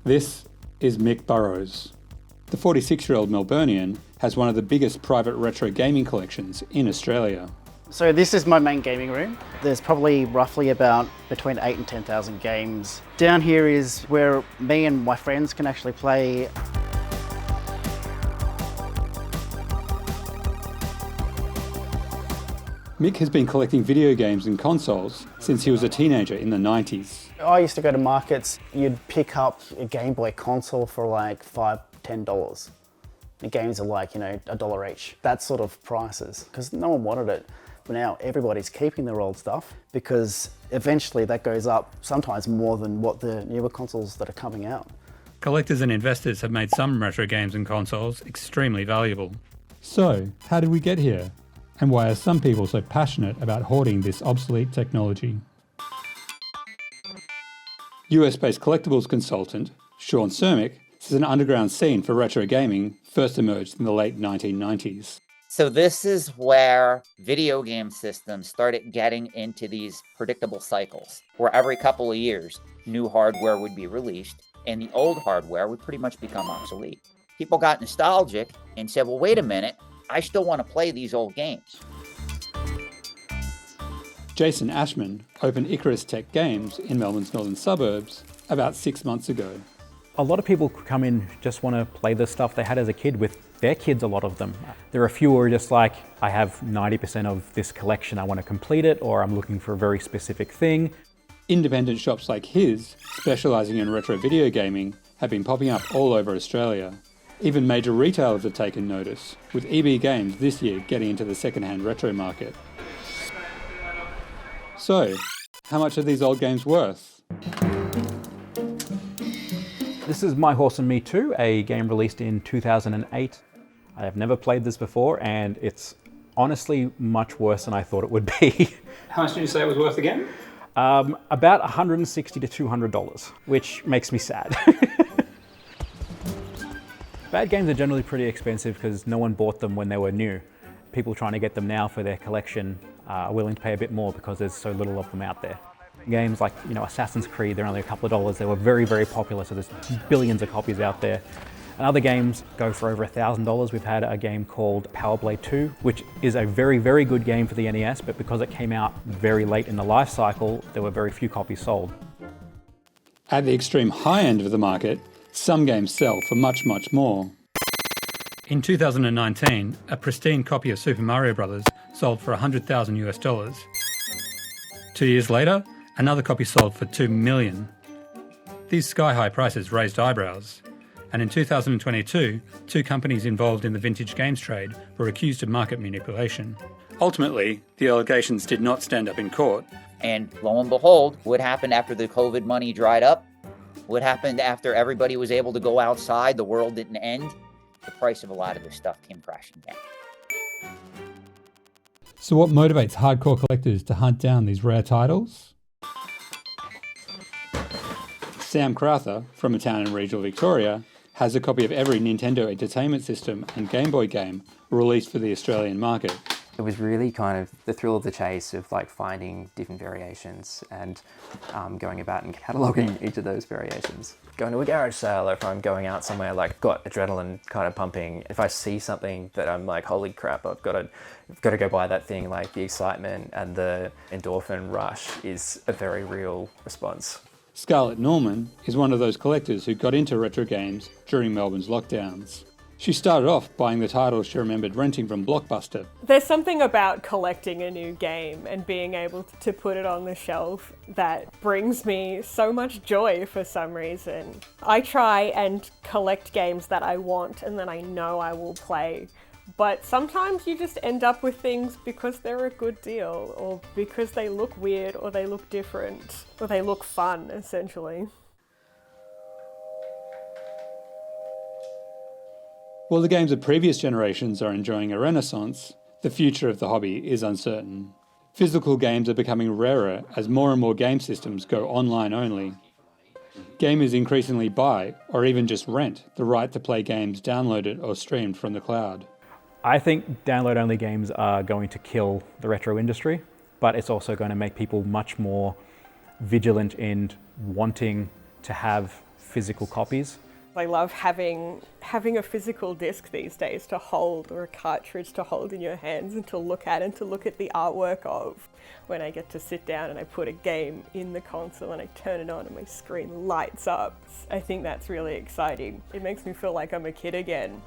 This is Mick Burrows. The 46-year-old Melburnian has one of the biggest private retro gaming collections in Australia. So this is my main gaming room. There's probably roughly about between 8,000 and 10,000 games. Down here is where me and my friends can actually play. Mick has been collecting video games and consoles since he was a teenager in the 90s. I used to go to markets, you'd pick up a Game Boy console for like $5, $10. The games are like, $1 each. That sort of prices, because no one wanted it. But now everybody's keeping their old stuff because eventually that goes up sometimes more than what the newer consoles that are coming out. Collectors and investors have made some retro games and consoles extremely valuable. So, how did we get here? And why are some people so passionate about hoarding this obsolete technology? US-based collectibles consultant Sean Cermick says an underground scene for retro gaming first emerged in the late 1990s. So this is where video game systems started getting into these predictable cycles, where every couple of years, new hardware would be released, and the old hardware would pretty much become obsolete. People got nostalgic and said, well, wait a minute, I still want to play these old games. Jason Ashman opened Icarus Tech Games in Melbourne's northern suburbs about 6 months ago. A lot of people come in just want to play the stuff they had as a kid with their kids, a lot of them. There are a few who are just like, I have 90% of this collection, I want to complete it, or I'm looking for a very specific thing. Independent shops like his, specialising in retro video gaming, have been popping up all over Australia. Even major retailers have taken notice, with EB Games this year getting into the second-hand retro market. So, how much are these old games worth? This is My Horse and Me 2, a game released in 2008. I have never played this before, and it's honestly much worse than I thought it would be. How much did you say it was worth again? About $160 to $200, which makes me sad. Bad games are generally pretty expensive because no one bought them when they were new. People trying to get them now for their collection are willing to pay a bit more because there's so little of them out there. Games like, Assassin's Creed, they're only a couple of dollars. They were very, very popular, so there's billions of copies out there. And other games go for over $1,000. We've had a game called Power Blade 2, which is a very, very good game for the NES, but because it came out very late in the life cycle, there were very few copies sold. At the extreme high end of the market, some games sell for much, much more. In 2019, a pristine copy of Super Mario Bros. Sold for $100,000 US. 2 years later, another copy sold for $2 million. These sky-high prices raised eyebrows, and in 2022, 2 companies involved in the vintage games trade were accused of market manipulation. Ultimately, the allegations did not stand up in court. And lo and behold, what happened after the COVID money dried up? What happened after everybody was able to go outside, the world didn't end? The price of a lot of this stuff came crashing down. So what motivates hardcore collectors to hunt down these rare titles? Sam Crowther, from a town in regional Victoria, has a copy of every Nintendo Entertainment System and Game Boy game released for the Australian market. It was really kind of the thrill of the chase of finding different variations and going about and cataloguing each of those variations. Going to a garage sale, or if I'm going out somewhere got adrenaline kind of pumping, if I see something that I'm like, holy crap, I've got to go buy that thing, the excitement and the endorphin rush is a very real response. Scarlett Norman is one of those collectors who got into retro games during Melbourne's lockdowns. She started off buying the titles she remembered renting from Blockbuster. There's something about collecting a new game and being able to put it on the shelf that brings me so much joy for some reason. I try and collect games that I want and that I know I will play. But sometimes you just end up with things because they're a good deal, or because they look weird, or they look different, or they look fun, essentially. While the games of previous generations are enjoying a renaissance, the future of the hobby is uncertain. Physical games are becoming rarer as more and more game systems go online only. Gamers increasingly buy, or even just rent, the right to play games downloaded or streamed from the cloud. I think download-only games are going to kill the retro industry, but it's also going to make people much more vigilant in wanting to have physical copies. I love having a physical disc these days to hold, or a cartridge to hold in your hands and to look at, and to look at the artwork of. When I get to sit down and I put a game in the console and I turn it on and my screen lights up. I think that's really exciting. It makes me feel like I'm a kid again.